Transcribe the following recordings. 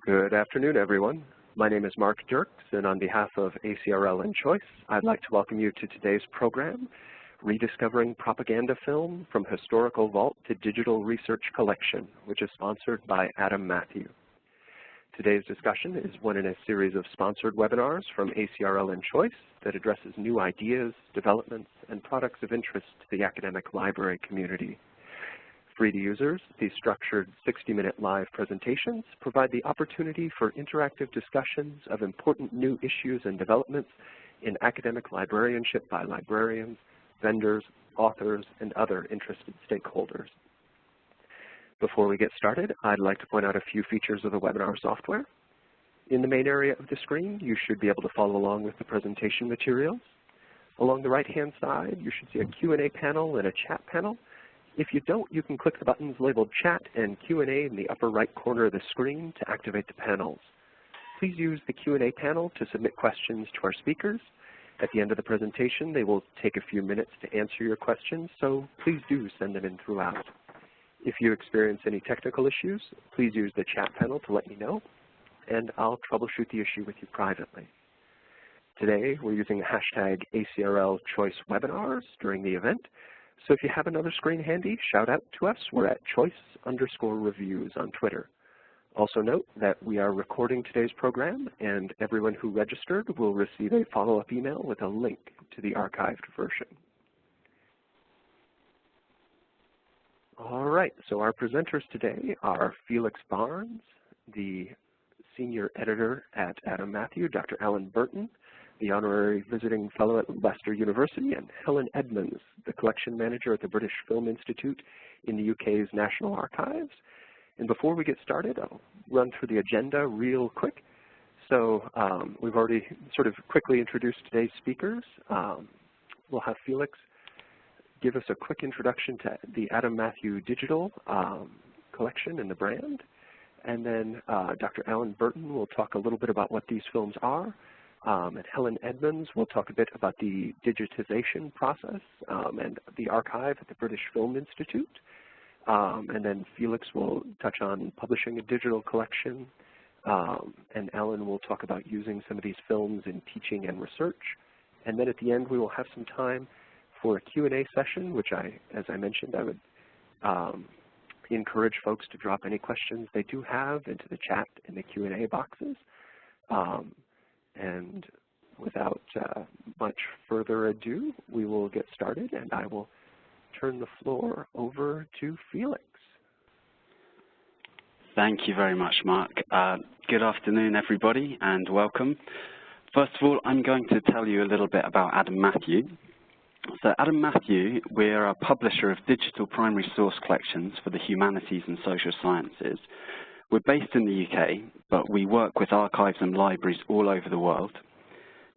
Good afternoon, everyone. My name is Mark Dirks, and on behalf of ACRL and Choice, I'd like to welcome you to today's program, Rediscovering Propaganda Film from Historical Vault to Digital Research Collection, which is sponsored by Adam Matthew. Today's discussion is one in a series of sponsored webinars from ACRL and Choice that addresses new ideas, developments, and products of interest to the academic library community. Free to users, these structured 60-minute live presentations provide the opportunity for interactive discussions of important new issues and developments in academic librarianship by librarians, vendors, authors, and other interested stakeholders. Before we get started, I'd like to point out a few features of the webinar software. In the main area of the screen, you should be able to follow along with the presentation materials. Along the right-hand side, you should see a Q&A panel and a chat panel. If you don't, you can click the buttons labeled Chat and Q&A in the upper right corner of the screen to activate the panels. Please use the Q&A panel to submit questions to our speakers. At the end of the presentation, they will take a few minutes to answer your questions, so please do send them in throughout. If you experience any technical issues, please use the chat panel to let me know, and I'll troubleshoot the issue with you privately. Today, we're using the hashtag ACRLChoiceWebinars during the event. So if you have another screen handy, shout out to us. We're at choice_reviews on Twitter. Also note that we are recording today's program, and everyone who registered will receive a follow-up email with a link to the archived version. All right, so our presenters today are Felix Barnes, the senior editor at Adam Matthew, Dr. Alan Burton, the honorary visiting fellow at Leicester University, and Helen Edmunds, the collection manager at the British Film Institute in the UK's National Archives. And before we get started, I'll run through the agenda real quick. So we've already sort of quickly introduced today's speakers. We'll have Felix give us a quick introduction to the Adam Matthew Digital collection and the brand. And then Dr. Alan Burton will talk a little bit about what these films are. And Helen Edmunds will talk a bit about the digitization process and the archive at the British Film Institute. And then Felix will touch on publishing a digital collection. And Alan will talk about using some of these films in teaching and research. And then at the end, we will have some time for a Q&A session, which as I mentioned, I would encourage folks to drop any questions they do have into the chat and the Q&A boxes. And without much further ado, we will get started, and I will turn the floor over to Felix. Thank you very much, Mark. Good afternoon, everybody, and welcome. First of all, I'm going to tell you a little bit about Adam Matthew. So Adam Matthew, we're a publisher of digital primary source collections for the humanities and social sciences. We're based in the UK, but we work with archives and libraries all over the world.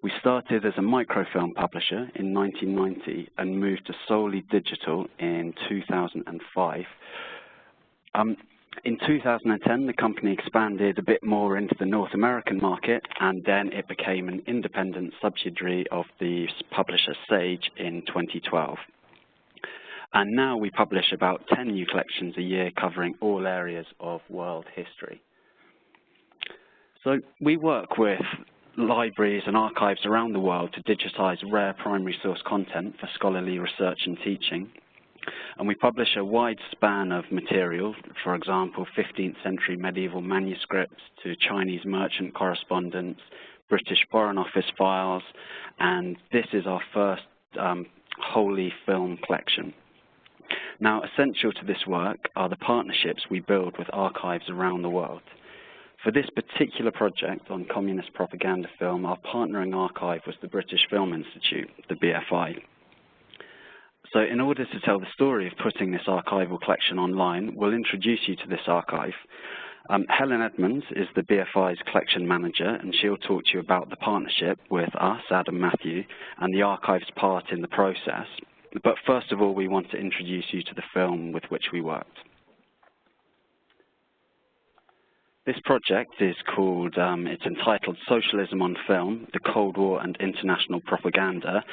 We started as a microfilm publisher in 1990 and moved to solely digital in 2005. In 2010, the company expanded a bit more into the North American market, and then it became an independent subsidiary of the publisher Sage in 2012. And now we publish about 10 new collections a year covering all areas of world history. So we work with libraries and archives around the world to digitize rare primary source content for scholarly research and teaching. And we publish a wide span of material, for example, 15th century medieval manuscripts to Chinese merchant correspondence, British Foreign Office files, and this is our first wholly film collection. Now, essential to this work are the partnerships we build with archives around the world. For this particular project on communist propaganda film, our partnering archive was the British Film Institute, the BFI. So in order to tell the story of putting this archival collection online, we'll introduce you to this archive. Helen Edmunds is the BFI's collection manager, and she'll talk to you about the partnership with us, Adam Matthew, and the archive's part in the process. But first of all, we want to introduce you to the film with which we worked. This project is called, it's entitled Socialism on Film, the Cold War and International Propaganda.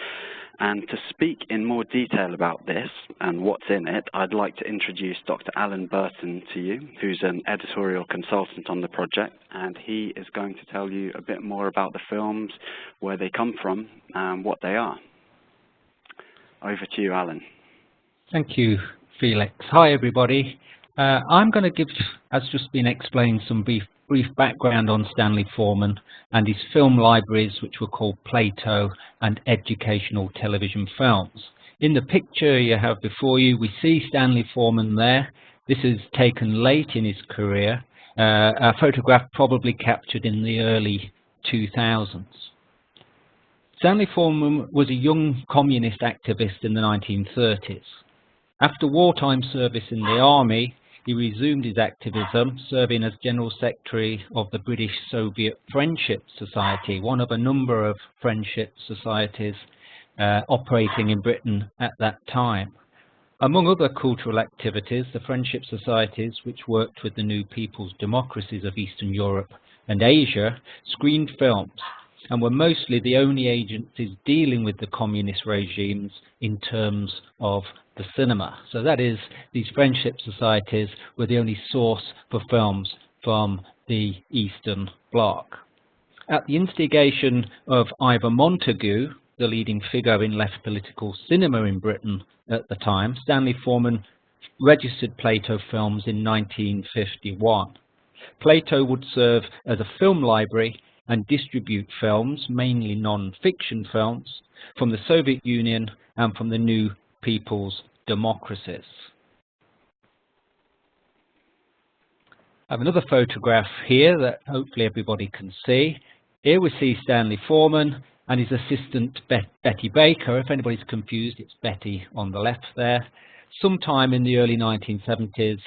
And to speak in more detail about this and what's in it, I'd like to introduce Dr. Alan Burton to you, who's an editorial consultant on the project, and he is going to tell you a bit more about the films, where they come from, and what they are. Over to you, Alan. Thank you, Felix. Hi, everybody. I'm going to give, as just been explained, some brief background on Stanley Forman and his film libraries, which were called Plato and Educational Television Films. In the picture you have before you, we see Stanley Forman there. This is taken late in his career, a photograph probably captured in the early 2000s. Stanley Forman was a young communist activist in the 1930s. After wartime service in the army, he resumed his activism, serving as General Secretary of the British-Soviet Friendship Society, one of a number of friendship societies operating in Britain at that time. Among other cultural activities, the friendship societies, which worked with the new people's democracies of Eastern Europe and Asia, screened films and were mostly the only agencies dealing with the communist regimes in terms of the cinema. So that is, these friendship societies were the only source for films from the Eastern Bloc. At the instigation of Ivor Montagu, the leading figure in left political cinema in Britain at the time, Stanley Forman registered Plato Films in 1951. Plato would serve as a film library and distribute films, mainly non-fiction films, from the Soviet Union and from the new people's democracies. I have another photograph here that hopefully everybody can see. Here we see Stanley Forman and his assistant Betty Baker. If anybody's confused, it's Betty on the left there. Sometime in the early 1970s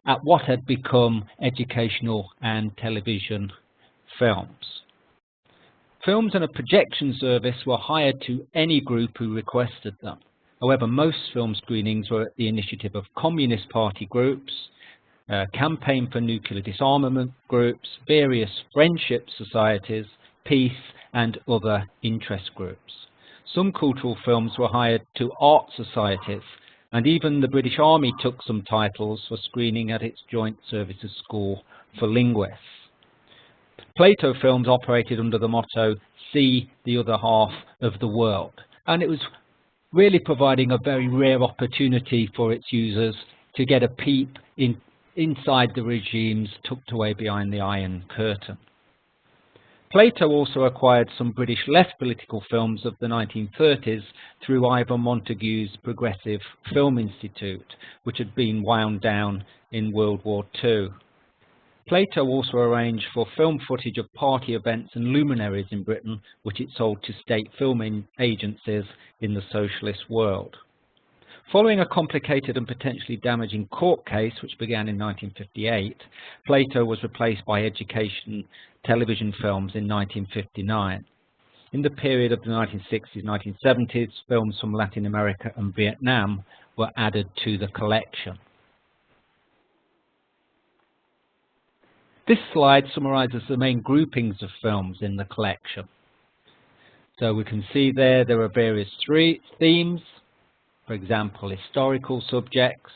at what had become educational and television films. Films and a projection service were hired to any group who requested them. However, most film screenings were at the initiative of Communist Party groups, Campaign for Nuclear Disarmament groups, various friendship societies, peace and other interest groups. Some cultural films were hired to art societies, and even the British Army took some titles for screening at its Joint Services School for Linguists. Plato Films operated under the motto, "See the other half of the world," and it was really providing a very rare opportunity for its users to get a peep inside the regimes tucked away behind the Iron Curtain. Plato also acquired some British left political films of the 1930s through Ivor Montagu's Progressive Film Institute, which had been wound down in World War II. Plato also arranged for film footage of party events and luminaries in Britain, which it sold to state film agencies in the socialist world. Following a complicated and potentially damaging court case, which began in 1958, Plato was replaced by Education Television Films in 1959. In the period of the 1960s, 1970s, films from Latin America and Vietnam were added to the collection. This slide summarizes the main groupings of films in the collection. So we can see there are various themes, for example, historical subjects,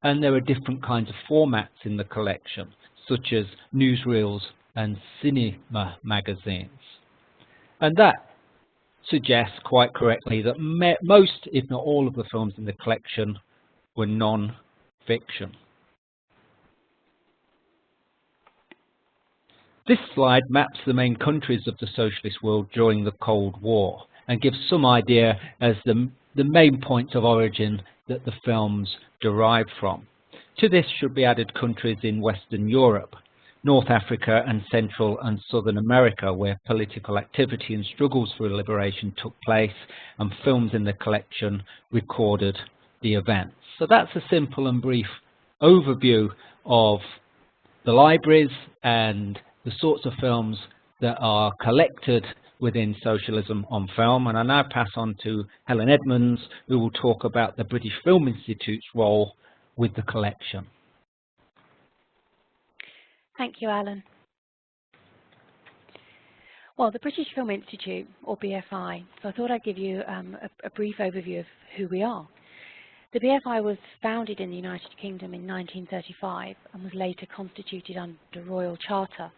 and there are different kinds of formats in the collection, such as newsreels and cinema magazines. And that suggests quite correctly that most, if not all, of the films in the collection were non-fiction. This slide maps the main countries of the socialist world during the Cold War and gives some idea as the main points of origin that the films derive from. To this should be added countries in Western Europe, North Africa and Central and Southern America, where political activity and struggles for liberation took place, and films in the collection recorded the events. So that's a simple and brief overview of the libraries and the sorts of films that are collected within Socialism on Film. And I now pass on to Helen Edmunds, who will talk about the British Film Institute's role with the collection. Thank you, Alan. Well, the British Film Institute, or BFI, so I thought I'd give you a brief overview of who we are. The BFI was founded in the United Kingdom in 1935 and was later constituted under Royal Charter.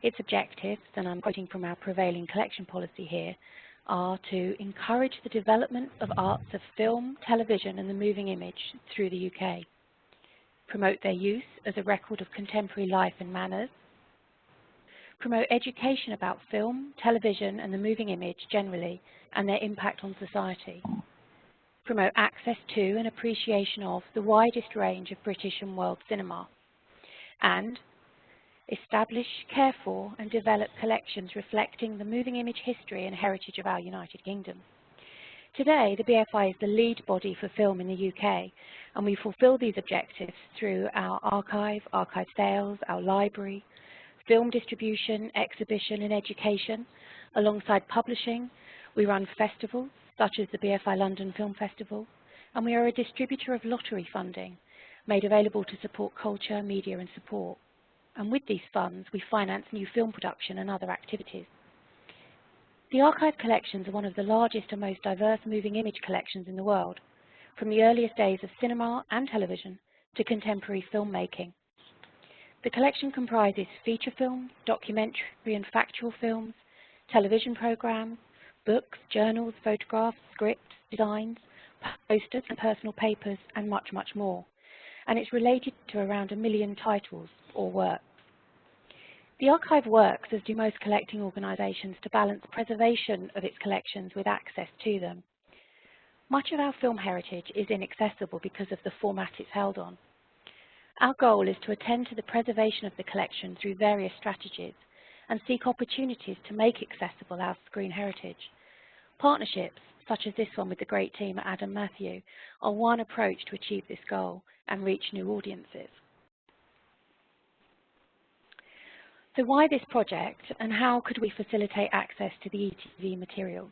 Its objectives, and I'm quoting from our prevailing collection policy here, are to encourage the development of arts of film, television and the moving image through the UK, promote their use as a record of contemporary life and manners, promote education about film, television and the moving image generally and their impact on society, promote access to and appreciation of the widest range of British and world cinema, and establish, care for and develop collections reflecting the moving image history and heritage of our United Kingdom. Today, the BFI is the lead body for film in the UK, and we fulfil these objectives through our archive sales, our library, film distribution, exhibition and education. Alongside publishing, we run festivals such as the BFI London Film Festival, and we are a distributor of lottery funding made available to support culture, media and support. And with these funds, we finance new film production and other activities. The archive collections are one of the largest and most diverse moving image collections in the world, from the earliest days of cinema and television to contemporary filmmaking. The collection comprises feature films, documentary and factual films, television programs, books, journals, photographs, scripts, designs, posters and personal papers, and much, much more. And it's related to around 1 million titles or works. The archive works, as do most collecting organisations, to balance preservation of its collections with access to them. Much of our film heritage is inaccessible because of the format it's held on. Our goal is to attend to the preservation of the collection through various strategies and seek opportunities to make accessible our screen heritage. Partnerships, such as this one with the great team at Adam Matthew, are one approach to achieve this goal and reach new audiences. So why this project, and how could we facilitate access to the ETV materials?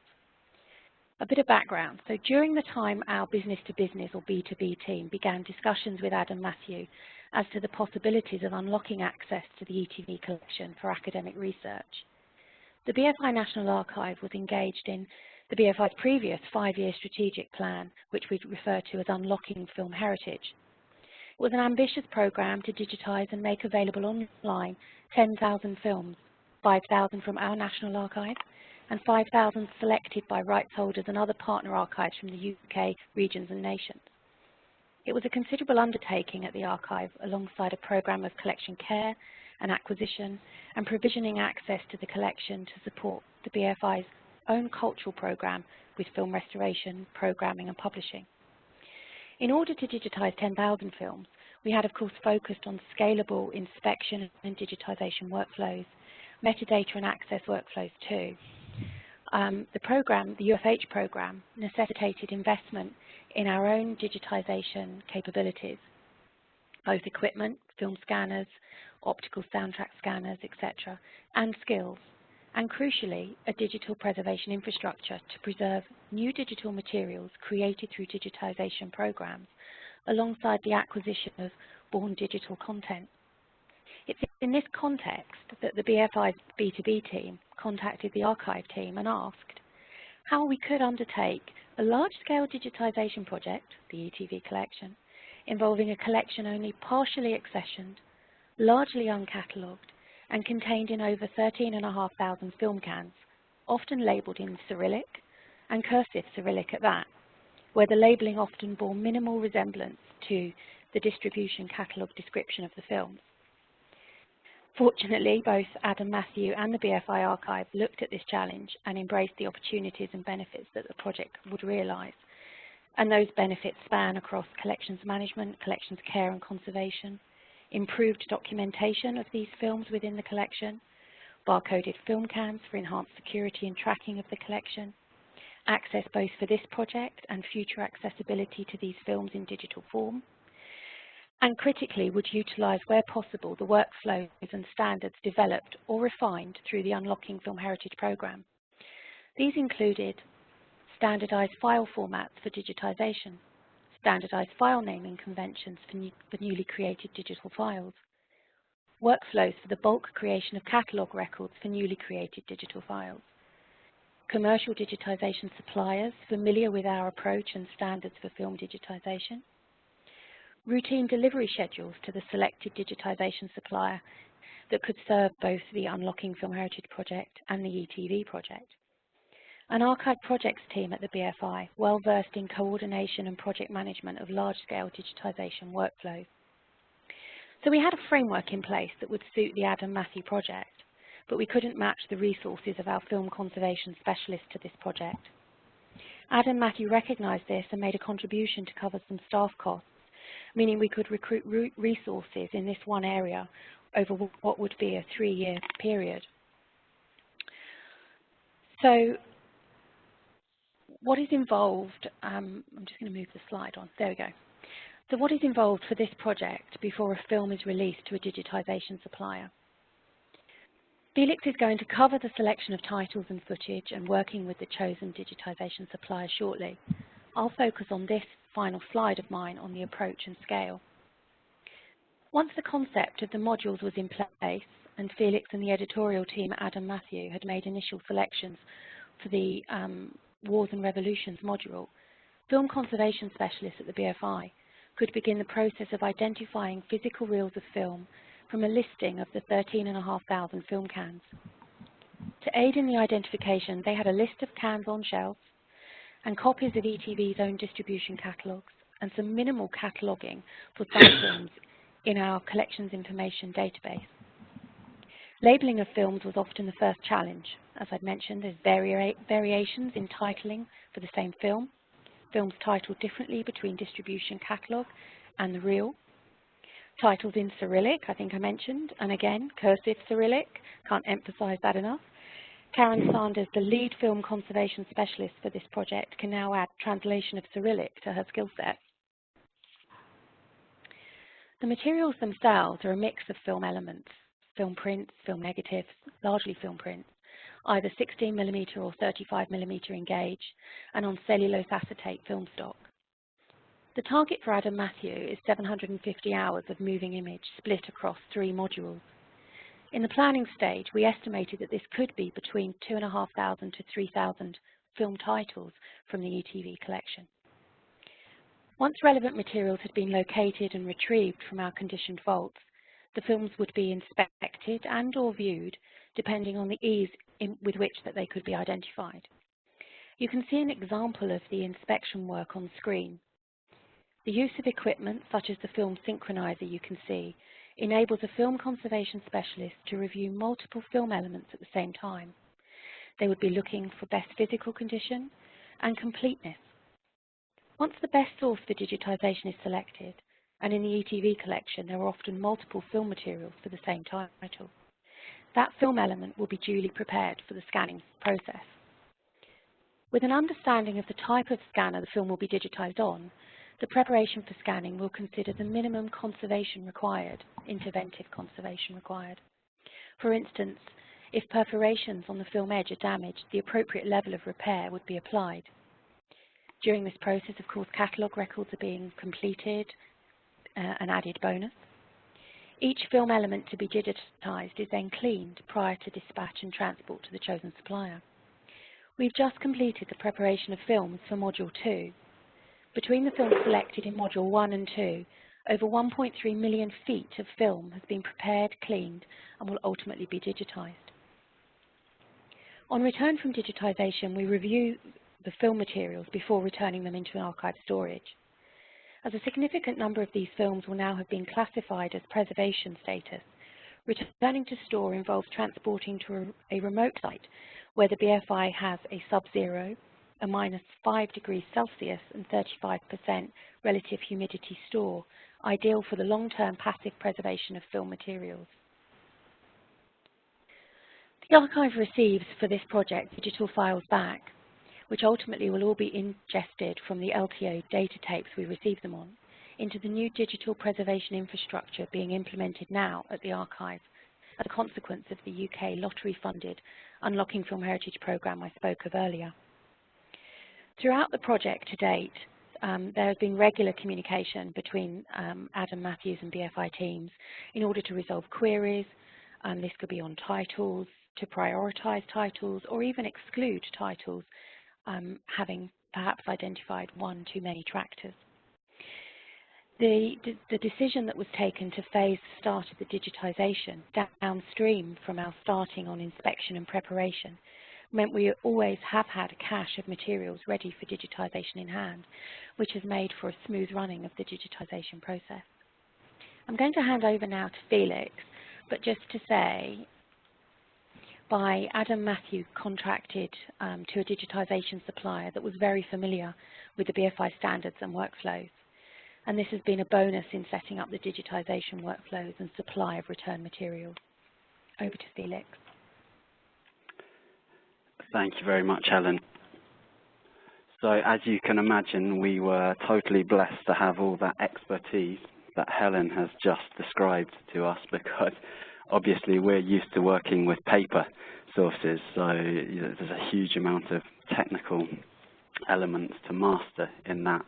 A bit of background. So during the time our business-to-business or B2B team began discussions with Adam Matthew as to the possibilities of unlocking access to the ETV collection for academic research, the BFI National Archive was engaged in the BFI's previous 5-year strategic plan, which we refer to as Unlocking Film Heritage. It was an ambitious programme to digitise and make available online 10,000 films, 5,000 from our National Archive and 5,000 selected by rights holders and other partner archives from the UK, regions and nations. It was a considerable undertaking at the archive, alongside a programme of collection care and acquisition and provisioning access to the collection to support the BFI's own cultural programme with film restoration, programming and publishing. In order to digitise 10,000 films, we had of course focused on scalable inspection and digitisation workflows, metadata and access workflows too. The UFH programme, necessitated investment in our own digitisation capabilities, both equipment, film scanners, optical soundtrack scanners, etc., and skills, and crucially, a digital preservation infrastructure to preserve new digital materials created through digitisation programmes, alongside the acquisition of born digital content. It's in this context that the BFI's B2B team contacted the archive team and asked how we could undertake a large-scale digitisation project, the ETV collection, involving a collection only partially accessioned, largely uncatalogued, and contained in over 13,500 film cans, often labelled in Cyrillic, and cursive Cyrillic at that, where the labelling often bore minimal resemblance to the distribution catalogue description of the films. Fortunately, both Adam Matthew and the BFI archive looked at this challenge and embraced the opportunities and benefits that the project would realise. And those benefits span across collections management, collections care and conservation, improved documentation of these films within the collection, barcoded film cans for enhanced security and tracking of the collection, access both for this project and future accessibility to these films in digital form, and critically would utilise where possible the workflows and standards developed or refined through the Unlocking Film Heritage programme. These included standardised file formats for digitisation, standardised file naming conventions for newly created digital files, workflows for the bulk creation of catalogue records for newly created digital files, commercial digitization suppliers familiar with our approach and standards for film digitization, routine delivery schedules to the selected digitization supplier that could serve both the Unlocking Film Heritage project and the ETV project, an archive projects team at the BFI, well versed in coordination and project management of large-scale digitization workflows. So we had a framework in place that would suit the Adam Matthew project, but we couldn't match the resources of our film conservation specialists to this project. Adam Matthew recognised this and made a contribution to cover some staff costs, meaning we could recruit resources in this one area over what would be a 3-year period. So what is involved, I'm just going to move the slide on, there we go. So what is involved for this project before a film is released to a digitization supplier? Felix is going to cover the selection of titles and footage and working with the chosen digitization supplier shortly. I'll focus on this final slide of mine on the approach and scale. Once the concept of the modules was in place and Felix and the editorial team at Adam Matthew had made initial selections for the Wars and Revolutions module, film conservation specialists at the BFI could begin the process of identifying physical reels of film from a listing of the 13,500 film cans. To aid in the identification, they had a list of cans on shelves and copies of ETV's own distribution catalogues and some minimal cataloguing for some films in our collections information database. Labelling of films was often the first challenge. As I'd mentioned, there's variations in titling for the same film, films titled differently between distribution catalogue and the reel, titles in Cyrillic, I think I mentioned, and again, cursive Cyrillic, can't emphasise that enough. Karen Sanders, the lead film conservation specialist for this project, can now add translation of Cyrillic to her skill set. The materials themselves are a mix of film elements, film prints, film negatives, largely film prints, either 16mm or 35mm in gauge, and on cellulose acetate film stock. The target for Adam Matthew is 750 hours of moving image split across 3 modules. In the planning stage, we estimated that this could be between 2,500 to 3,000 film titles from the ETV collection. Once relevant materials had been located and retrieved from our conditioned vaults, the films would be inspected and or viewed depending on the ease with which that they could be identified. You can see an example of the inspection work on screen. The use of equipment such as the film synchronizer you can see enables a film conservation specialist to review multiple film elements at the same time. They would be looking for best physical condition and completeness. Once the best source for digitization is selected, and in the ETV collection there are often multiple film materials for the same title, that film element will be duly prepared for the scanning process. With an understanding of the type of scanner the film will be digitized on, the preparation for scanning will consider the minimum conservation required, interventive conservation required. For instance, if perforations on the film edge are damaged, the appropriate level of repair would be applied. During this process, of course, catalogue records are being completed, an added bonus. Each film element to be digitized is then cleaned prior to dispatch and transport to the chosen supplier. We've just completed the preparation of films for Module 2. Between the films selected in Module 1 and 2, over 1.3 million feet of film has been prepared, cleaned, and will ultimately be digitized. On return from digitization, we review the film materials before returning them into an archive storage. As a significant number of these films will now have been classified as preservation status, returning to store involves transporting to a remote site where the BFI has a sub-zero, a -5 degrees Celsius and 35% relative humidity store, ideal for the long-term passive preservation of film materials. The archive receives for this project digital files back, which ultimately will all be ingested from the LTO data tapes we receive them on, into the new digital preservation infrastructure being implemented now at the archive as a consequence of the UK lottery-funded Unlocking Film Heritage programme I spoke of earlier. Throughout the project to date, there has been regular communication between Adam Matthews and BFI teams in order to resolve queries. This could be on titles, to prioritise titles, or even exclude titles, having perhaps identified one too many tractors. The decision that was taken to phase the start of the digitisation downstream from our starting on inspection and preparation meant we always have had a cache of materials ready for digitisation in hand, which has made for a smooth running of the digitisation process. I'm going to hand over now to Felix, but just to say, by Adam Matthews contracted to a digitisation supplier that was very familiar with the BFI standards and workflows. And this has been a bonus in setting up the digitisation workflows and supply of return materials. Over to Felix. Thank you very much, Helen. So as you can imagine, we were totally blessed to have all that expertise that Helen has just described to us, because obviously we're used to working with paper sources, so there's a huge amount of technical elements to master in that.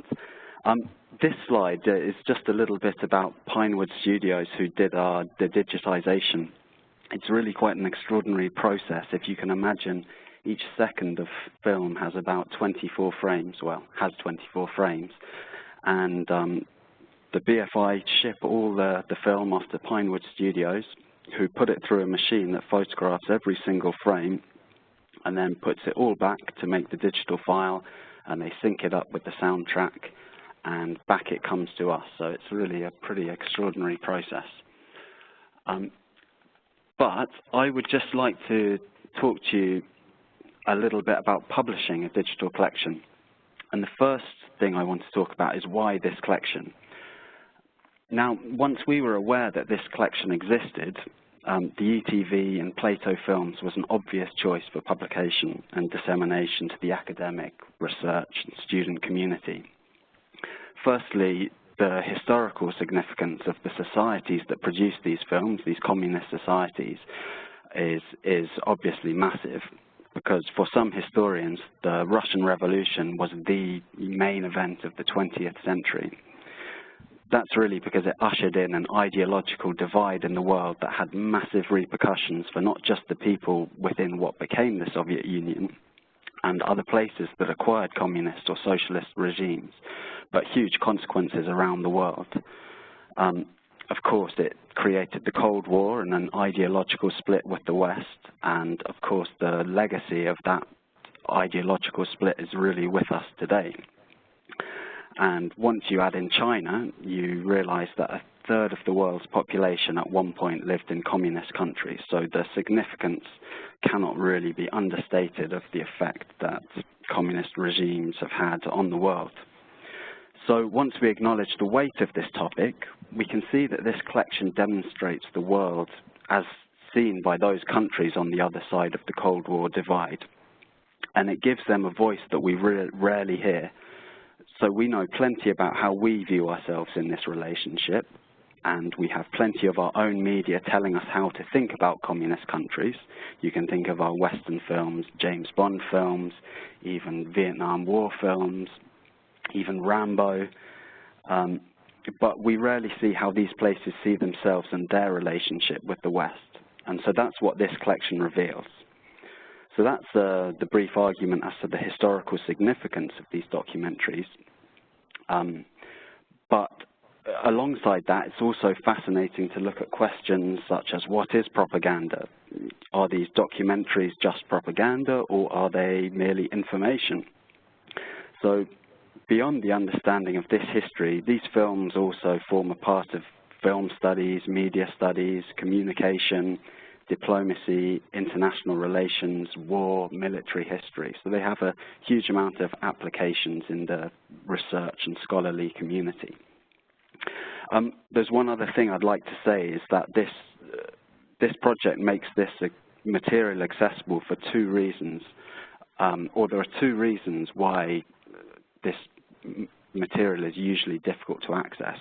This slide is just a little bit about Pinewood Studios, who did the digitization. It's really quite an extraordinary process. If you can imagine, each second of film has about 24 frames, well, has 24 frames. And the BFI ship all the film off to Pinewood Studios, who put it through a machine that photographs every single frame and then puts it all back to make the digital file, and they sync it up with the soundtrack, and back it comes to us. So it's really a pretty extraordinary process. But I would just like to talk to you a little bit about publishing a digital collection. And the first thing I want to talk about is why this collection. Now, once we were aware that this collection existed, the ETV and Plato Films was an obvious choice for publication and dissemination to the academic, research, and student community. Firstly, the historical significance of the societies that produced these films, these communist societies, is obviously massive, because for some historians, the Russian Revolution was the main event of the 20th century. That's really because it ushered in an ideological divide in the world that had massive repercussions for not just the people within what became the Soviet Union and other places that acquired communist or socialist regimes, but huge consequences around the world. Of course, it created the Cold War and an ideological split with the West, and of course the legacy of that ideological split is really with us today. And once you add in China, you realize that a third of the world's population at one point lived in communist countries. So the significance cannot really be understated of the effect that communist regimes have had on the world. So once we acknowledge the weight of this topic, we can see that this collection demonstrates the world as seen by those countries on the other side of the Cold War divide. And it gives them a voice that we rarely hear. So we know plenty about how we view ourselves in this relationship, and we have plenty of our own media telling us how to think about communist countries. You can think of our Western films, James Bond films, even Vietnam War films, even Rambo. But we rarely see how these places see themselves and their relationship with the West. And so that's what this collection reveals. So that's the brief argument as to the historical significance of these documentaries. But alongside that, it's also fascinating to look at questions such as, what is propaganda? Are these documentaries just propaganda, or are they merely information? So beyond the understanding of this history, these films also form a part of film studies, media studies, communication, diplomacy, international relations, war, military history. So they have a huge amount of applications in the research and scholarly community. There's one other thing I'd like to say, is that this project makes this material accessible for two reasons, or there are two reasons why this material is usually difficult to access.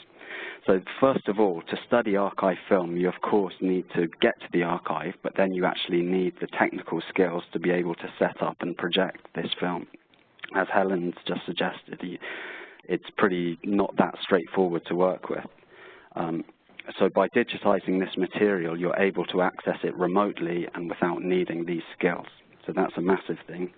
So first of all, to study archive film, you of course need to get to the archive, but then you actually need the technical skills to be able to set up and project this film. As Helen's just suggested, it's pretty not that straightforward to work with. So by digitizing this material, you're able to access it remotely and without needing these skills. So that's a massive thing.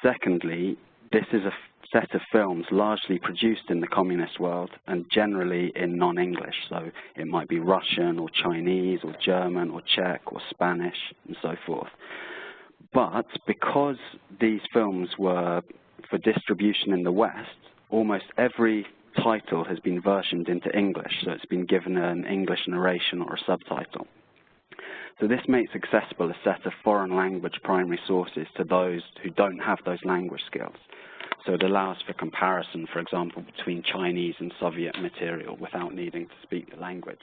Secondly, this is a set of films largely produced in the communist world and generally in non-English. So it might be Russian or Chinese or German or Czech or Spanish and so forth. But because these films were for distribution in the West, almost every title has been versioned into English, so it's been given an English narration or a subtitle. So this makes accessible a set of foreign language primary sources to those who don't have those language skills. So it allows for comparison, for example, between Chinese and Soviet material without needing to speak the language.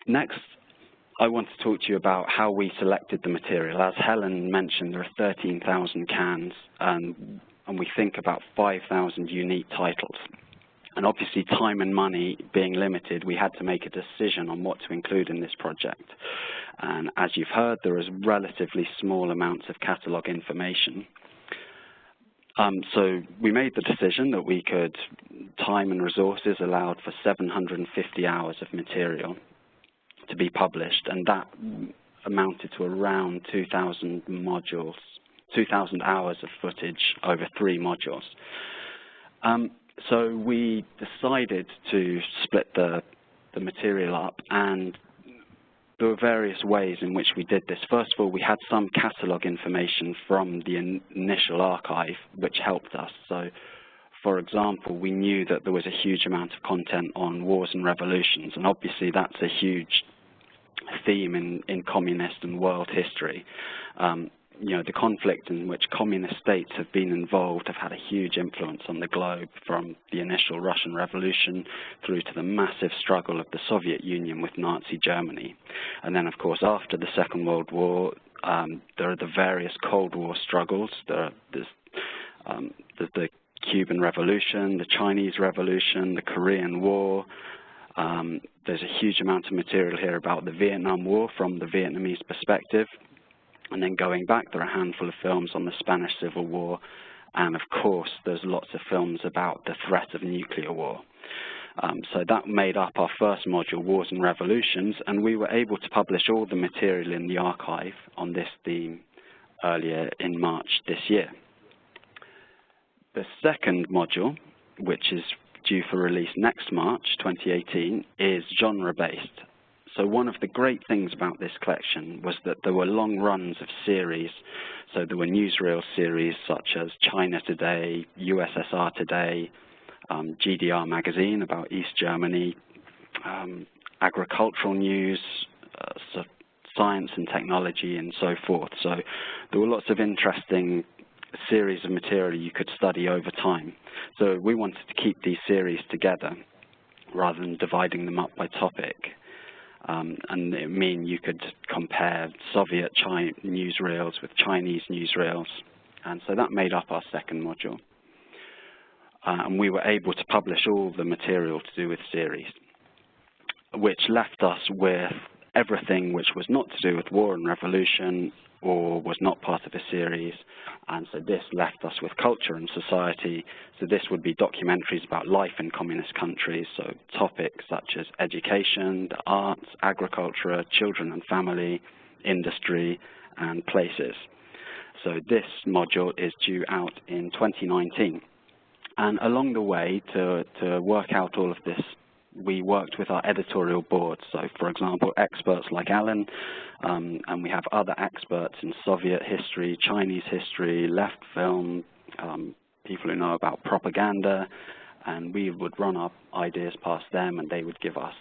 Next, I want to talk to you about how we selected the material. As Helen mentioned, there are 13,000 cans, and we think about 5,000 unique titles. And obviously, time and money being limited, we had to make a decision on what to include in this project. And as you've heard, there is relatively small amounts of catalogue information. So we made the decision that we could, time and resources allowed for 750 hours of material to be published, and that amounted to around 2,000 modules, 2,000 hours of footage over 3 modules. So we decided to split the material up, and there were various ways in which we did this. First of all, we had some catalogue information from the initial archive, which helped us. So, for example, we knew that there was a huge amount of content on wars and revolutions, and obviously that's a huge theme in communist and world history. You know, the conflict in which communist states have been involved have had a huge influence on the globe, from the initial Russian Revolution through to the massive struggle of the Soviet Union with Nazi Germany. And then, of course, after the Second World War, there are the various Cold War struggles. There's the Cuban Revolution, the Chinese Revolution, the Korean War. There's a huge amount of material here about the Vietnam War from the Vietnamese perspective. And then going back, there are a handful of films on the Spanish Civil War. And of course, there's lots of films about the threat of nuclear war. So that made up our first module, Wars and Revolutions, and we were able to publish all the material in the archive on this theme earlier in March this year. The second module, which is due for release next March 2018, is genre-based. So one of the great things about this collection was that there were long runs of series. So there were newsreel series such as China Today, USSR Today, GDR magazine about East Germany, agricultural news, science and technology, and so forth. So there were lots of interesting series of material you could study over time. So we wanted to keep these series together rather than dividing them up by topic. And it means you could compare Soviet newsreels with Chinese newsreels. And so that made up our second module. And we were able to publish all the material to do with series, which left us with everything which was not to do with war and revolution or was not part of a series. And so this left us with culture and society. So this would be documentaries about life in communist countries, so topics such as education, the arts, agriculture, children and family, industry, and places. So this module is due out in 2019. And along the way, to work out all of this, we worked with our editorial board. So, for example, experts like Helen, and we have other experts in Soviet history, Chinese history, left film, people who know about propaganda, and we would run our ideas past them, and they would give us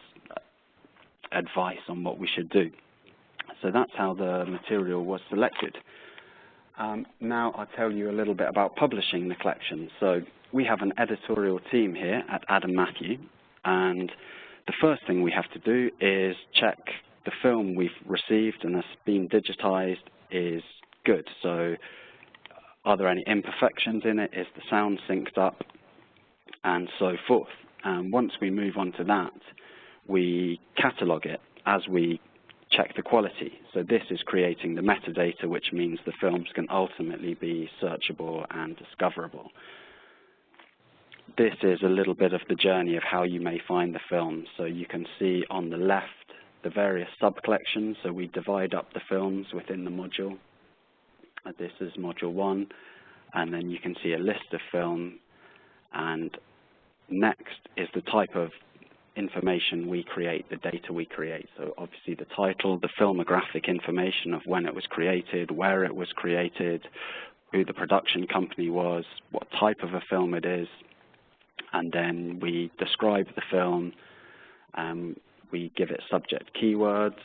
advice on what we should do. So that's how the material was selected. Now I'll tell you a little bit about publishing the collection. So we have an editorial team here at Adam Matthew, and the first thing we have to do is check the film we've received and has been digitized is good. So are there any imperfections in it? Is the sound synced up? And so forth. And once we move on to that, we catalog it as we check the quality. So this is creating the metadata, which means the films can ultimately be searchable and discoverable. this is a little bit of the journey of how you may find the films. So you can see on the left the various sub-collections. So we divide up the films within the module. This is module 1, and then you can see a list of film, and next is the type of information we create, the data we create. So obviously the title, the filmographic information of when it was created, where it was created, who the production company was, what type of a film it is, and then we describe the film, we give it subject keywords,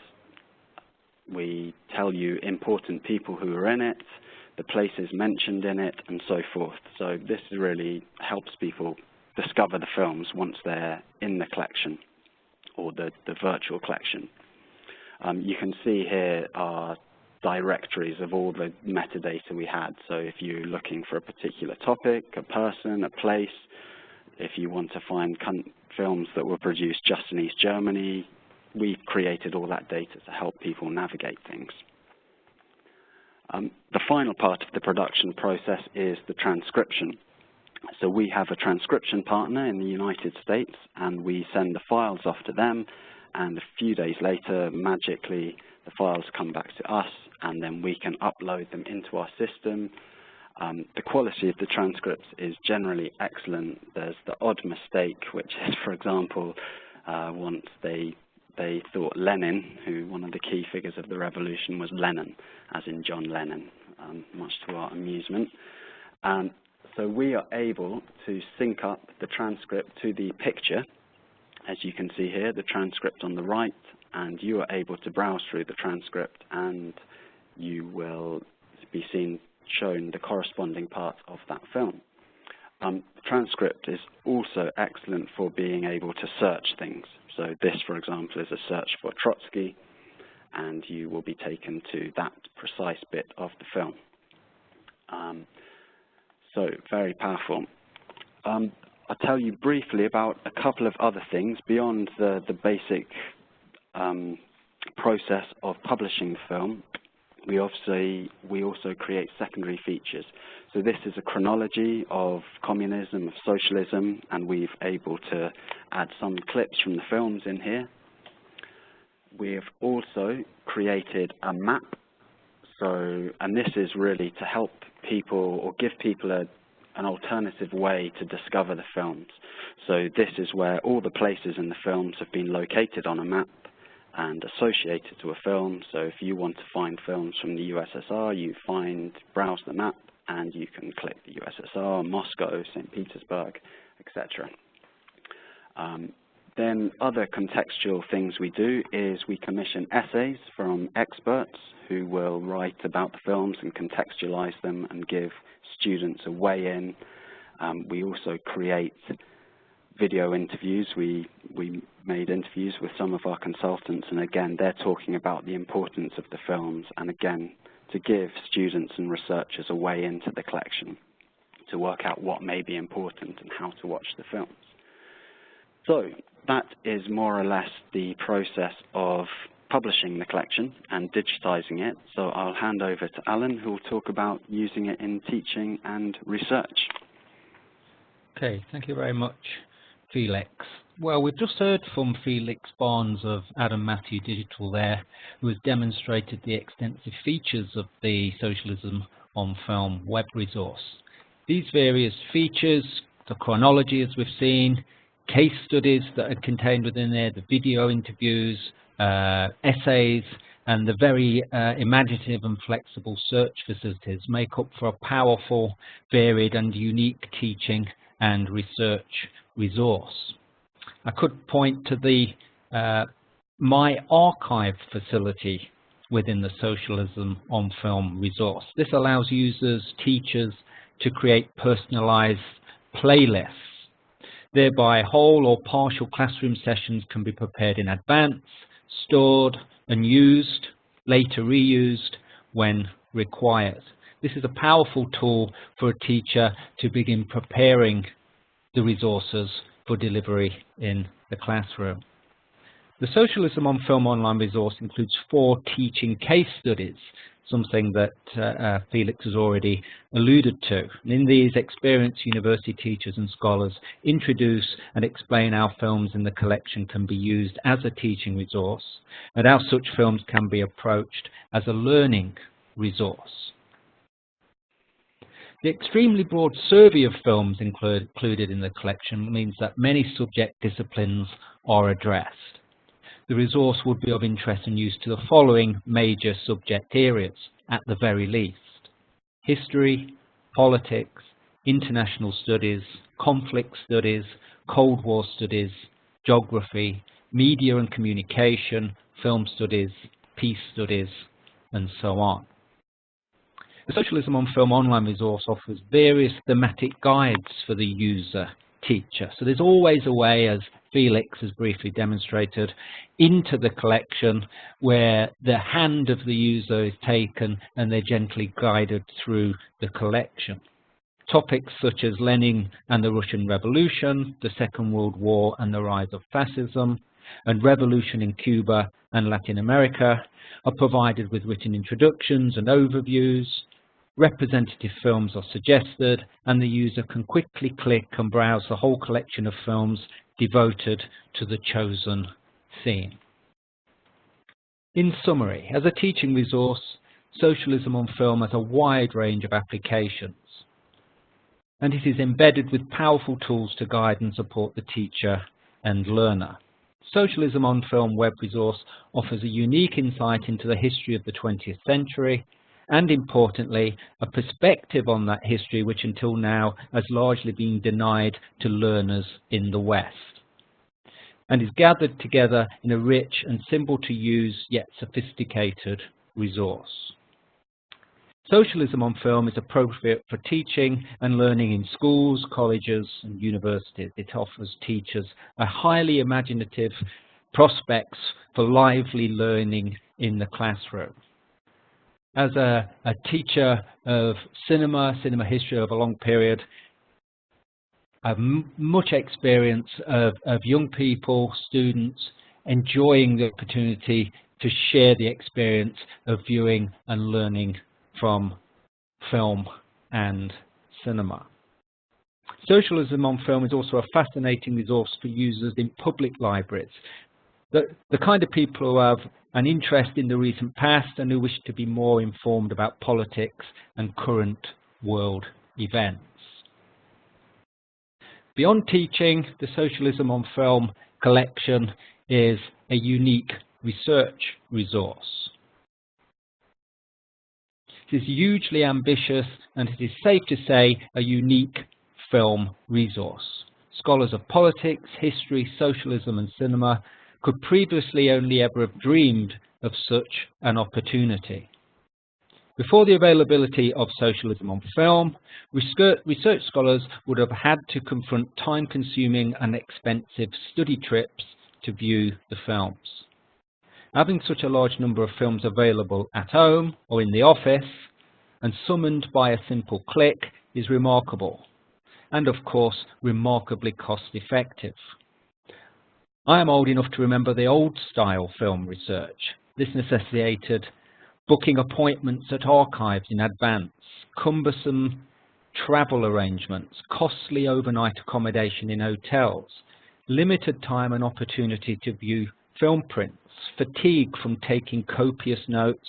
we tell you important people who are in it, the places mentioned in it, and so forth. So this really helps people discover the films once they're in the collection or the virtual collection. You can see here are directories of all the metadata we had. So if you're looking for a particular topic, a person, a place, if you want to find films that were produced just in East Germany, we created all that data to help people navigate things. The final part of the production process is the transcription. So we have a transcription partner in the United States, and we send the files off to them, and a few days later, magically, the files come back to us, and then we can upload them into our system. The quality of the transcripts is generally excellent. There's the odd mistake, which is, for example, once they thought Lenin, who one of the key figures of the revolution was Lenin, as in John Lennon, much to our amusement. So we are able to sync up the transcript to the picture. As you can see here, the transcript on the right, and you are able to browse through the transcript, and you will be shown the corresponding part of that film. The transcript is also excellent for being able to search things. So this, for example, is a search for Trotsky, and you will be taken to that precise bit of the film. So very powerful. I'll tell you briefly about a couple of other things beyond the basic process of publishing the film. We also create secondary features. So this is a chronology of communism, of socialism, and we've able to add some clips from the films in here. We have also created a map. And this is really to help people or give people an alternative way to discover the films. So this is where all the places in the films have been located on a map and associated to a film. So if you want to find films from the USSR, you browse the map, and you can click the USSR, Moscow, St. Petersburg, etc. Then other contextual things we do is we commission essays from experts who will write about the films and contextualize them and give students a way in. We also create video interviews. We made interviews with some of our consultants, and again, they're talking about the importance of the films, and again, to give students and researchers a way into the collection to work out what may be important and how to watch the films. So that is more or less the process of publishing the collection and digitizing it. So I'll hand over to Helen, who will talk about using it in teaching and research. Okay, thank you very much, Felix. Well, we've just heard from Felix Barnes of Adam Matthew Digital there, who has demonstrated the extensive features of the Socialism on Film web resource. These various features, the chronology as we've seen, case studies that are contained within there, the video interviews, essays, and the very imaginative and flexible search facilities make up for a powerful, varied and unique teaching and research resource. I could point to the My Archive facility within the Socialism on Film resource. This allows users, teachers, to create personalized playlists. Thereby, whole or partial classroom sessions can be prepared in advance, stored and used, later reused when required. This is a powerful tool for a teacher to begin preparing the resources for delivery in the classroom. The Socialism on Film online resource includes 4 teaching case studies. something that Felix has already alluded to. And in these, experienced university teachers and scholars introduce and explain how films in the collection can be used as a teaching resource, and how such films can be approached as a learning resource. The extremely broad survey of films included in the collection means that many subject disciplines are addressed. The resource would be of interest and use to the following major subject areas, at the very least: history, politics, international studies, conflict studies, Cold War studies, geography, media and communication, film studies, peace studies, and so on. The Socialism on Film online resource offers various thematic guides for the user teacher. So there's always a way, as Felix has briefly demonstrated, into the collection where the hand of the user is taken and they're gently guided through the collection. Topics such as Lenin and the Russian Revolution, the Second World War and the rise of fascism, and revolution in Cuba and Latin America are provided with written introductions and overviews. Representative films are suggested, and the user can quickly click and browse the whole collection of films devoted to the chosen theme. In summary, as a teaching resource, Socialism on Film has a wide range of applications, and it is embedded with powerful tools to guide and support the teacher and learner. Socialism on Film web resource offers a unique insight into the history of the 20th century, and importantly, a perspective on that history which until now has largely been denied to learners in the West, and is gathered together in a rich and simple to use yet sophisticated resource. Socialism on Film is appropriate for teaching and learning in schools, colleges and universities. It offers teachers a highly imaginative prospects for lively learning in the classroom. As a teacher of cinema history over a long period, I have much experience of young people, students, enjoying the opportunity to share the experience of viewing and learning from film and cinema. Socialism on Film is also a fascinating resource for users in public libraries, the kind of people who have an interest in the recent past and who wish to be more informed about politics and current world events. Beyond teaching, the Socialism on Film collection is a unique research resource. It is hugely ambitious, and it is safe to say a unique film resource. Scholars of politics, history, socialism and cinema could previously only ever have dreamed of such an opportunity. Before the availability of Socialism on Film, research scholars would have had to confront time-consuming and expensive study trips to view the films. Having such a large number of films available at home or in the office and summoned by a simple click is remarkable, and of course remarkably cost-effective. I am old enough to remember the old-style film research. This necessitated booking appointments at archives in advance, cumbersome travel arrangements, costly overnight accommodation in hotels, limited time and opportunity to view film prints, fatigue from taking copious notes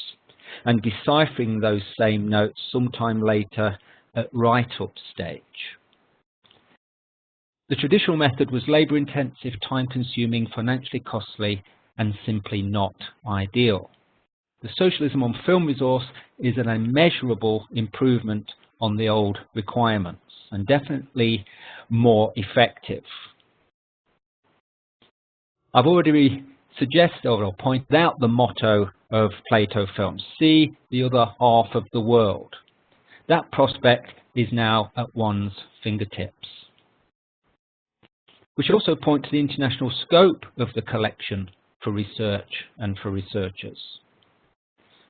and deciphering those same notes sometime later at write-up stage. The traditional method was labour-intensive, time-consuming, financially costly, and simply not ideal. The Socialism on Film resource is an immeasurable improvement on the old requirements, and definitely more effective. I've already suggested or pointed out the motto of Plato Films: see the other half of the world. That prospect is now at one's fingertips. We should also point to the international scope of the collection for research and for researchers.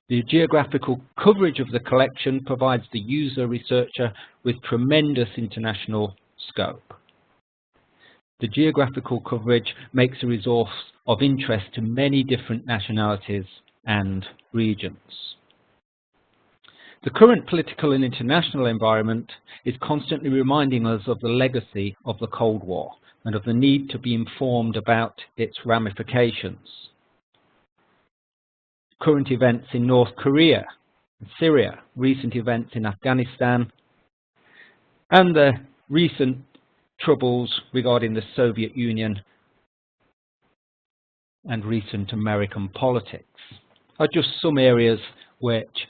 The geographical coverage of the collection provides the user researcher with tremendous international scope. The geographical coverage makes a resource of interest to many different nationalities and regions. The current political and international environment is constantly reminding us of the legacy of the Cold War and of the need to be informed about its ramifications. Current events in North Korea, Syria, recent events in Afghanistan, and the recent troubles regarding the Soviet Union and recent American politics are just some areas which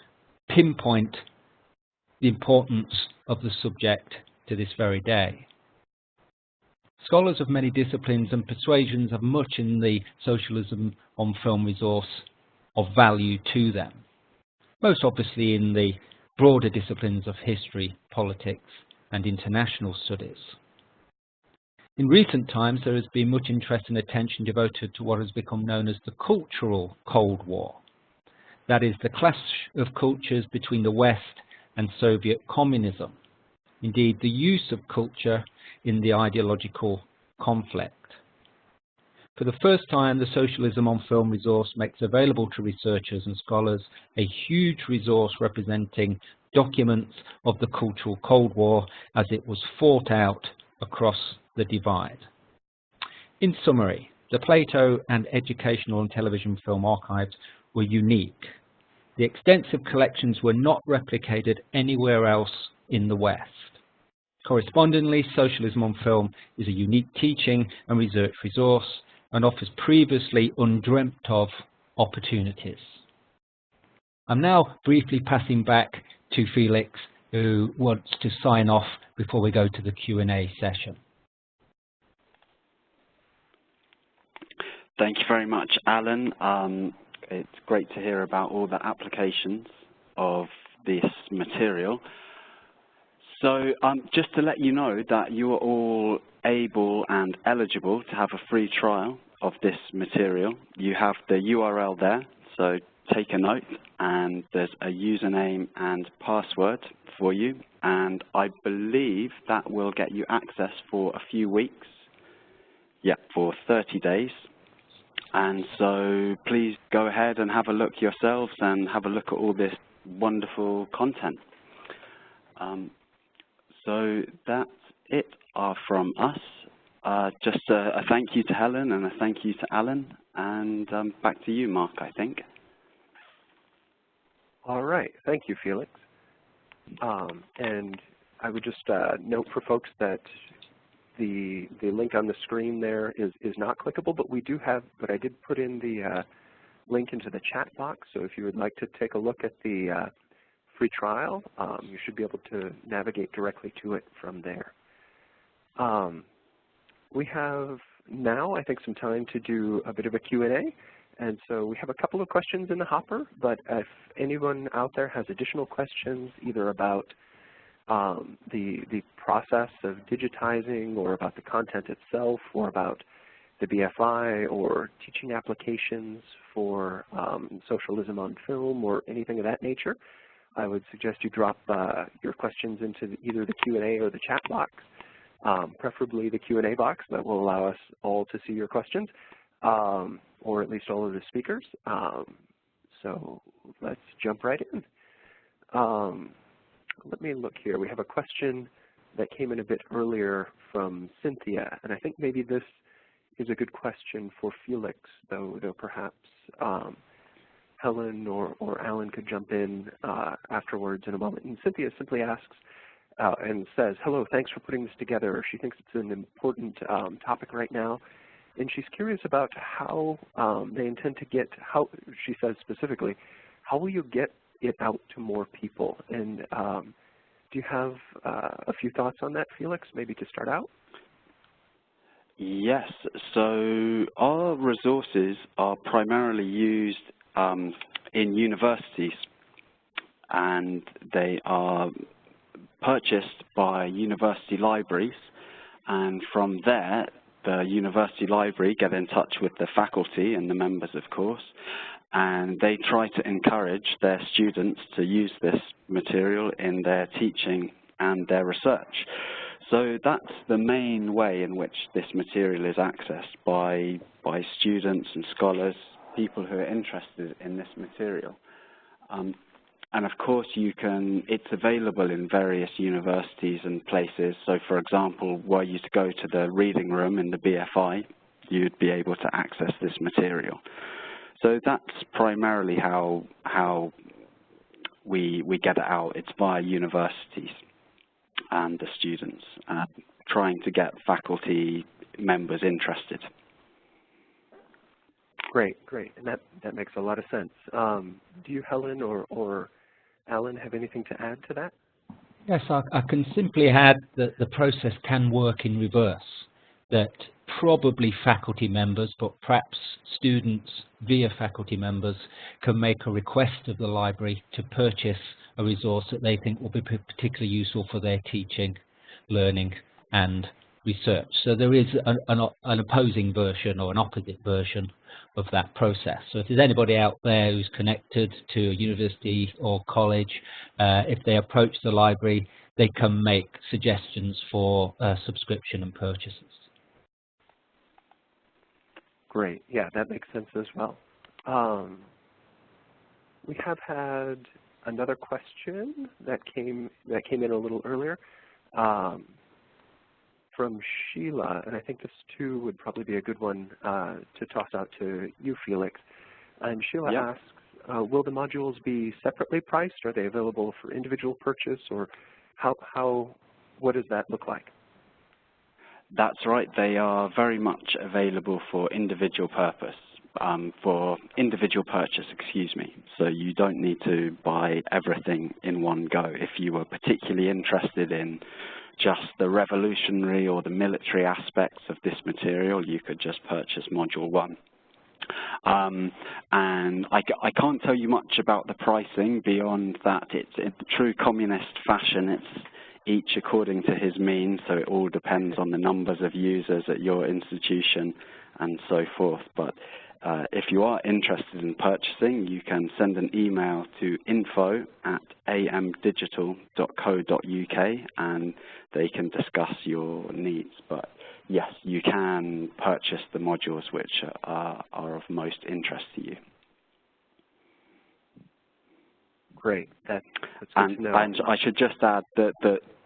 pinpoint the importance of the subject to this very day. Scholars of many disciplines and persuasions have much in the Socialism on Film resource of value to them, most obviously in the broader disciplines of history, politics, and international studies. In recent times, there has been much interest and attention devoted to what has become known as the cultural Cold War. That is, the clash of cultures between the West and Soviet communism. Indeed, the use of culture in the ideological conflict. For the first time, the Socialism on Film resource makes available to researchers and scholars a huge resource representing documents of the cultural Cold War as it was fought out across the divide. In summary, the Plato and educational and television film archives were unique. The extensive collections were not replicated anywhere else in the West. Correspondingly, Socialism on Film is a unique teaching and research resource and offers previously undreamt of opportunities. I'm now briefly passing back to Felix, who wants to sign off before we go to the Q&A session. Thank you very much, Alan. It's great to hear about all the applications of this material. So just to let you know that you are all able and eligible to have a free trial of this material. You have the URL there, so take a note, and there's a username and password for you, and I believe that will get you access for a few weeks, for 30 days. And so please go ahead and have a look yourselves and have a look at all this wonderful content. So that's it from us. Just a thank you to Helen and a thank you to Alan. And back to you, Mark, I think. All right. Thank you, Felix. And I would just note for folks that the link on the screen there is not clickable, but I did put in the link into the chat box. So if you would like to take a look at the free trial, you should be able to navigate directly to it from there. We have now, I think, some time to do a bit of a Q&A. And so we have a couple of questions in the hopper, but if anyone out there has additional questions, either about the process of digitizing, or about the content itself, or about the BFI, or teaching applications for socialism on film, or anything of that nature, I would suggest you drop your questions into either the Q&A or the chat box, preferably the Q&A box. That will allow us all to see your questions, or at least all of the speakers. So let's jump right in. Let me look here. We have a question that came in a bit earlier from Cynthia, and I think maybe this is a good question for Felix, though perhaps Helen or Alan could jump in afterwards in a moment. And Cynthia simply asks and says, hello, thanks for putting this together. She thinks it's an important topic right now, and she's curious about how they intend to get, she says specifically, how will you get it out to more people? And do you have a few thoughts on that, Felix, maybe to start out? Yes, so our resources are primarily used in universities, and they are purchased by university libraries, and from there the university library get in touch with the faculty and the members, of course, and they try to encourage their students to use this material in their teaching and their research. So that's the main way in which this material is accessed by students and scholars, people who are interested in this material. And of course, it's available in various universities and places. So for example, were you to go to the reading room in the BFI, you'd be able to access this material. So that's primarily how we get it out. It's via universities and the students, trying to get faculty members interested. Great, and that makes a lot of sense. Do you, Helen or Alan, have anything to add to that? Yes, I can simply add that the process can work in reverse, that probably faculty members, but perhaps students via faculty members can make a request of the library to purchase a resource that they think will be particularly useful for their teaching, learning and research. So there is an opposing version or an opposite version of that process. So if there's anybody out there who's connected to a university or college, if they approach the library, they can make suggestions for subscription and purchases. Great, yeah, that makes sense as well. We have had another question that came in a little earlier from Sheila, and I think this too would probably be a good one to toss out to you, Felix. And Sheila asks, will the modules be separately priced? Are they available for individual purchase, or what does that look like? That's right. They are very much available for individual purchase, excuse me. So you don't need to buy everything in one go. If you were particularly interested in just the revolutionary or the military aspects of this material, you could just purchase Module 1. And I can't tell you much about the pricing beyond that. It's in true communist fashion. It's each according to his means, so it all depends on the numbers of users at your institution and so forth. But if you are interested in purchasing, you can send an email to info@amdigital.co.uk and they can discuss your needs. But yes, you can purchase the modules which are of most interest to you. Great, that's good to know. And I should just add that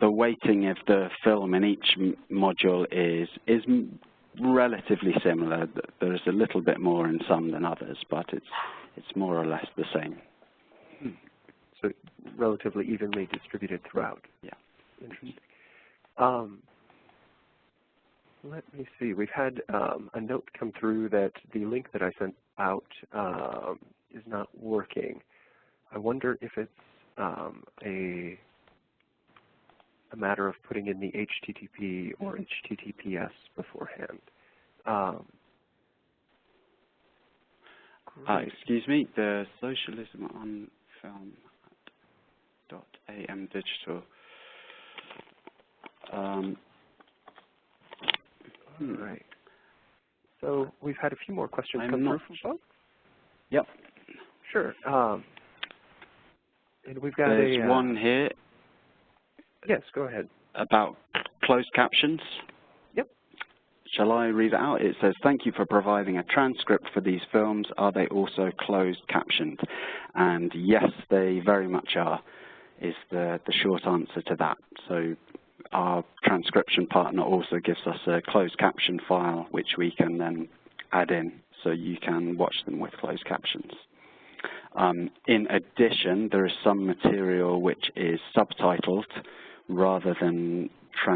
the weighting of the film in each module is relatively similar. There's a little bit more in some than others, but it's more or less the same. So relatively evenly distributed throughout. Yeah. Interesting. Let me see. We've had a note come through that the link that I sent out is not working. I wonder if it's a matter of putting in the HTTP or HTTPS beforehand. Excuse me, the Socialism on Film @amdigital. Right. So we've had a few more questions come through from folks. Yep. Sure. And we've got There's one here. Yes, go ahead. About closed captions. Yep. Shall I read it out? It says, thank you for providing a transcript for these films. Are they also closed captioned? And yes, they very much are, is the short answer to that. So our transcription partner also gives us a closed caption file, which we can then add in, so you can watch them with closed captions. In addition, there is some material which is subtitled rather than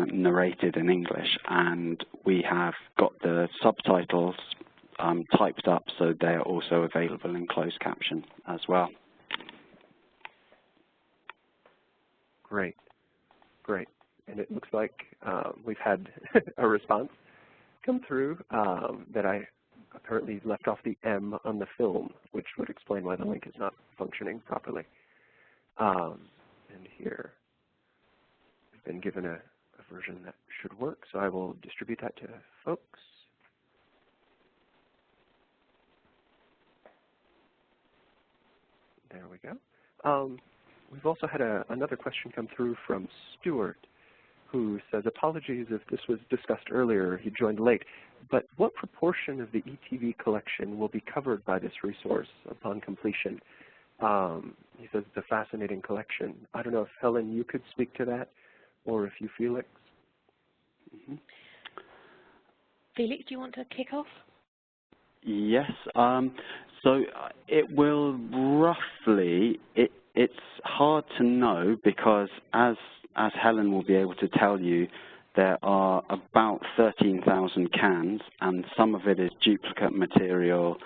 narrated in English, and we have got the subtitles typed up, so they're also available in closed caption as well. Great, great. And it looks like we've had a response come through that I apparently left off the M on the film, which would explain why the link is not functioning properly. And here, we've been given a version that should work, so I will distribute that to folks. There we go. We've also had another question come through from Stuart, who says, apologies if this was discussed earlier, he joined late, but what proportion of the ETV collection will be covered by this resource upon completion? He says it's a fascinating collection. I don't know if Helen, you could speak to that, or if you, Felix. Mm-hmm. Felix, do you want to kick off? Yes. So it will roughly. It's hard to know because, as Helen will be able to tell you, there are about 13,000 cans, and some of it is duplicate material.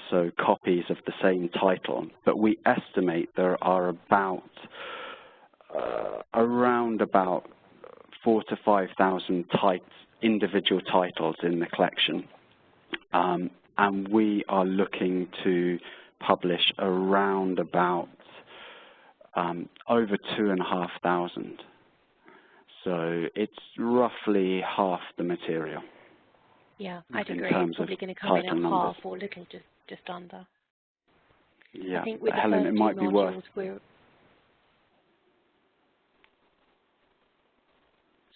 So copies of the same title, but we estimate there are about around about 4,000 to 5,000 individual titles in the collection, and we are looking to publish around about over 2,500. So it's roughly half the material. Yeah, I'd agree. It's probably going to come in at half or a little just under. Yeah, I think with Helen, the it might be worth.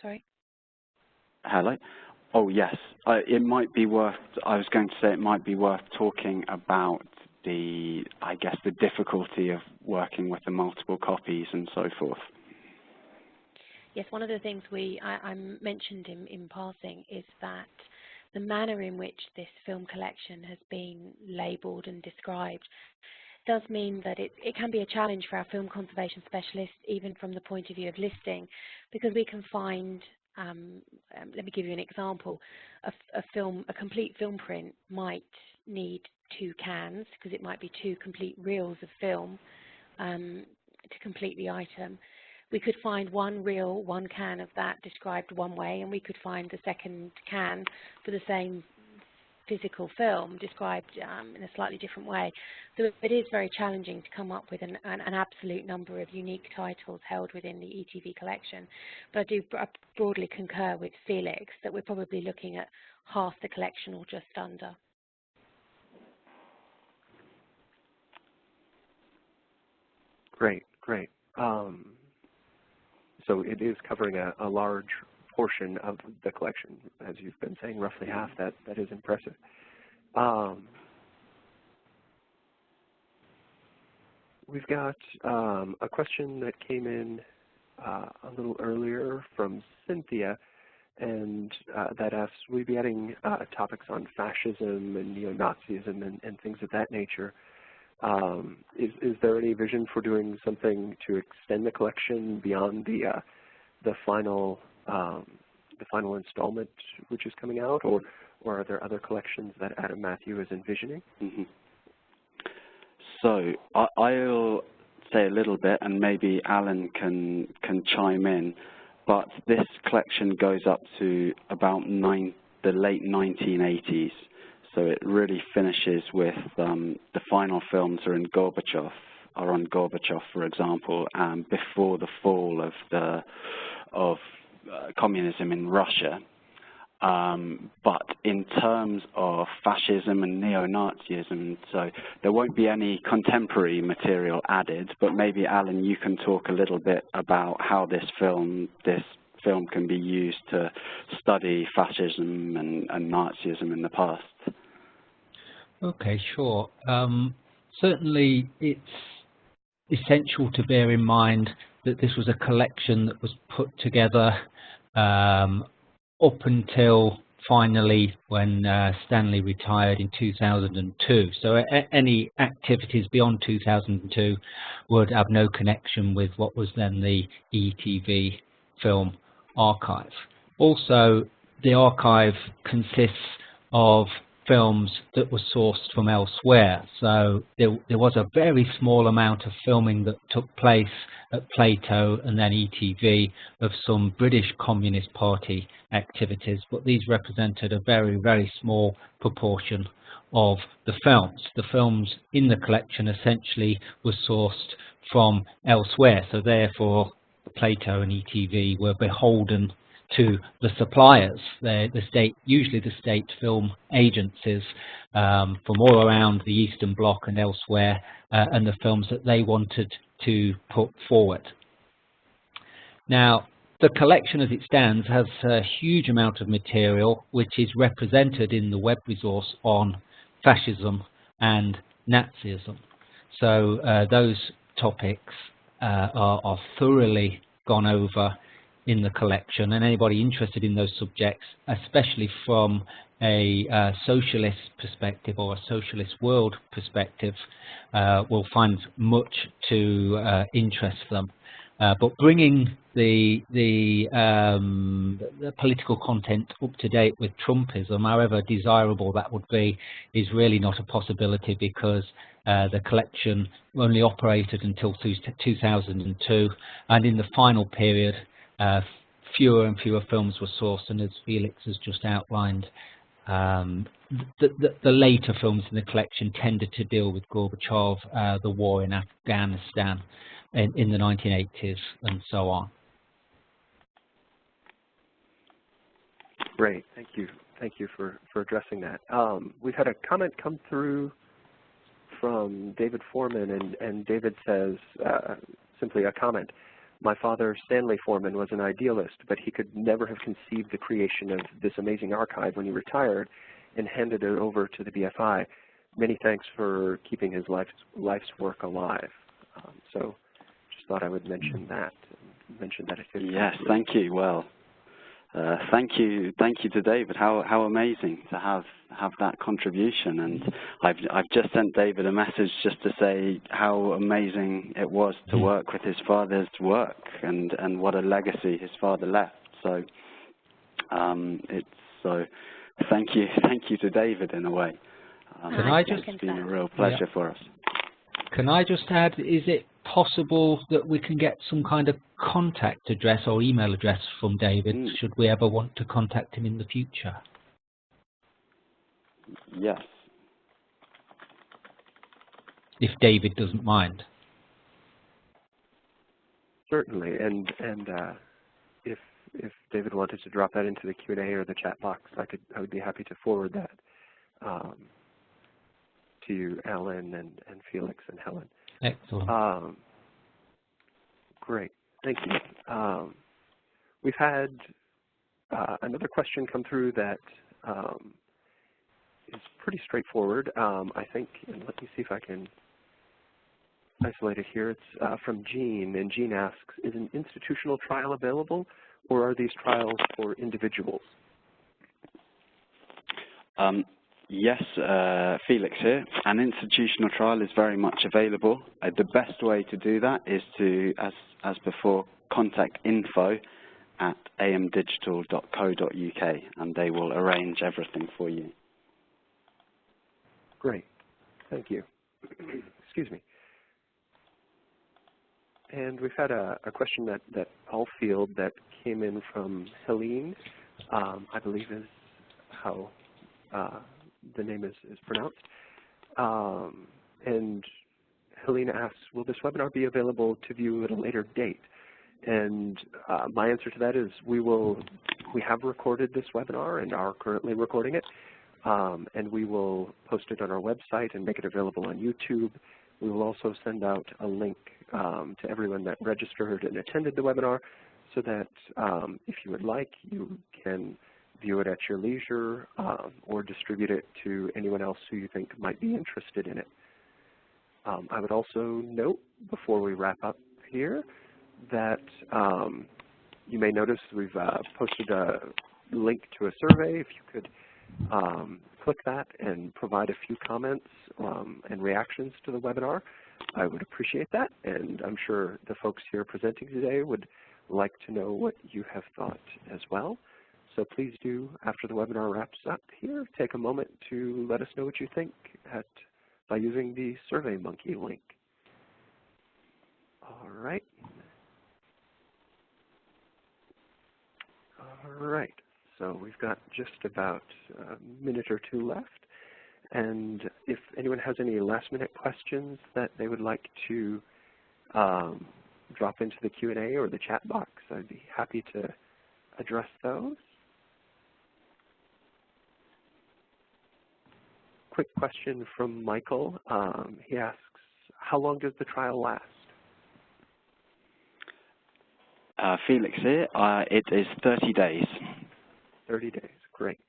Sorry. Hello. Oh yes, it might be worth. I was going to say it might be worth talking about the difficulty of working with the multiple copies and so forth. Yes, one of the things I mentioned in passing is that the manner in which this film collection has been labelled and described does mean that it can be a challenge for our film conservation specialists, even from the point of view of listing, because we can find, let me give you an example, a complete film print might need 2 cans, because it might be 2 complete reels of film to complete the item. We could find 1 reel, 1 can of that described one way, and we could find the second can for the same physical film described in a slightly different way. So it is very challenging to come up with an absolute number of unique titles held within the ETV collection. But I do broadly concur with Felix that we're probably looking at half the collection or just under. Great, great. So it is covering a large portion of the collection, as you've been saying, roughly half. That is impressive. We've got a question that came in a little earlier from Cynthia, and that asks, will we be adding topics on fascism and neo-Nazism and things of that nature? Is there any vision for doing something to extend the collection beyond the final installment, which is coming out, or are there other collections that Adam Matthew is envisioning? Mm-hmm. So I'll say a little bit, and maybe Alan can chime in. But this collection goes up to about the late 1980s. So it really finishes with the final films are on Gorbachev, for example, before the fall of communism in Russia. But in terms of fascism and neo-Nazism, so there won't be any contemporary material added. But maybe Alan, you can talk a little bit about how this film can be used to study fascism and Nazism in the past. Okay, sure. Certainly it's essential to bear in mind that this was a collection that was put together up until finally when Stanley retired in 2002. So any activities beyond 2002 would have no connection with what was then the ETV film archive. Also, the archive consists of films that were sourced from elsewhere. So there was a very small amount of filming that took place at Plato and then ETV of some British Communist Party activities, but these represented a very, very small proportion of the films. The films in the collection essentially were sourced from elsewhere, so therefore Plato and ETV were beholden to the suppliers, usually the state film agencies from all around the Eastern Bloc and elsewhere, and the films that they wanted to put forward. Now, the collection as it stands has a huge amount of material which is represented in the web resource on fascism and Nazism. So those topics are thoroughly gone over in the collection, and anybody interested in those subjects, especially from a socialist perspective or a socialist world perspective, will find much to interest them. But bringing the political content up to date with Trumpism, however desirable that would be, is really not a possibility, because the collection only operated until 2002, and in the final period, fewer and fewer films were sourced, and as Felix has just outlined, the later films in the collection tended to deal with Gorbachev, the war in Afghanistan in the 1980s, and so on. Great, thank you. Thank you for addressing that. We've had a comment come through from David Forman, and David says, simply a comment: my father, Stanley Forman, was an idealist, but he could never have conceived the creation of this amazing archive when he retired and handed it over to the BFI. Many thanks for keeping his life's work alive. So just thought I would mention that. Yes, thank you. Well, thank you to David. How amazing to have that contribution. And I've just sent David a message just to say how amazing it was to work with his father's work, and what a legacy his father left. So thank you to David in a way. It's been a real pleasure for us. Can I just add, is it possible that we can get some kind of contact address or email address from David, should we ever want to contact him in the future? Yes. If David doesn't mind. Certainly, and if David wanted to drop that into the Q&A or the chat box, I would be happy to forward that to you, Alan, and Felix and Helen. Excellent. Great, thank you. We've had another question come through that is pretty straightforward, I think, and let me see if I can isolate it here. It's from Jean, and Jean asks, is an institutional trial available, or are these trials for individuals? Yes, Felix here. An institutional trial is very much available. The best way to do that is to, as before, contact info@amdigital.co.uk, and they will arrange everything for you. Great, thank you. Excuse me. And we've had a question that I'll field that came in from Helen, I believe is how the name is pronounced. And Helena asks, will this webinar be available to view at a later date? And my answer to that is we have recorded this webinar and are currently recording it. And we will post it on our website and make it available on YouTube. We will also send out a link to everyone that registered and attended the webinar, so that if you would like, you can view it at your leisure, or distribute it to anyone else who you think might be interested in it. I would also note, before we wrap up here, that you may notice we've posted a link to a survey. If you could click that and provide a few comments and reactions to the webinar, I would appreciate that. And I'm sure the folks here presenting today would like to know what you have thought as well. So please do, after the webinar wraps up here, take a moment to let us know what you think by using the SurveyMonkey link. All right. All right. So we've got just about a minute or two left. And if anyone has any last-minute questions that they would like to drop into the Q&A or the chat box, I'd be happy to address those. Quick question from Michael. He asks, how long does the trial last? Felix here. It is 30 days. 30 days, great.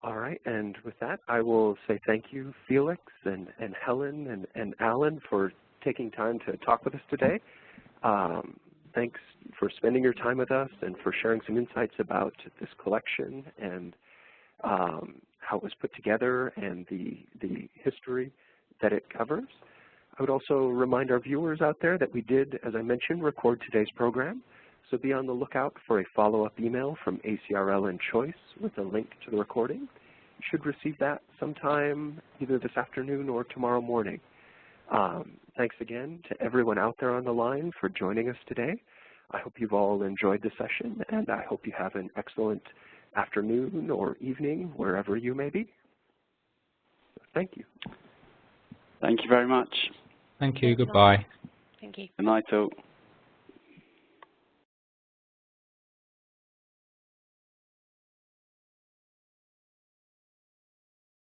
All right, and with that, I will say thank you, Felix and Helen and Alan, for taking time to talk with us today. Thanks for spending your time with us and for sharing some insights about this collection and how it was put together and the history that it covers. I would also remind our viewers out there that we did, as I mentioned, record today's program. So be on the lookout for a follow-up email from ACRL and Choice with a link to the recording. You should receive that sometime either this afternoon or tomorrow morning. Thanks again to everyone out there on the line for joining us today. I hope you've all enjoyed the session, and I hope you have an excellent afternoon or evening wherever you may be. Thank you. Thank you very much. Thank you. Goodbye. Thank you. Good night all.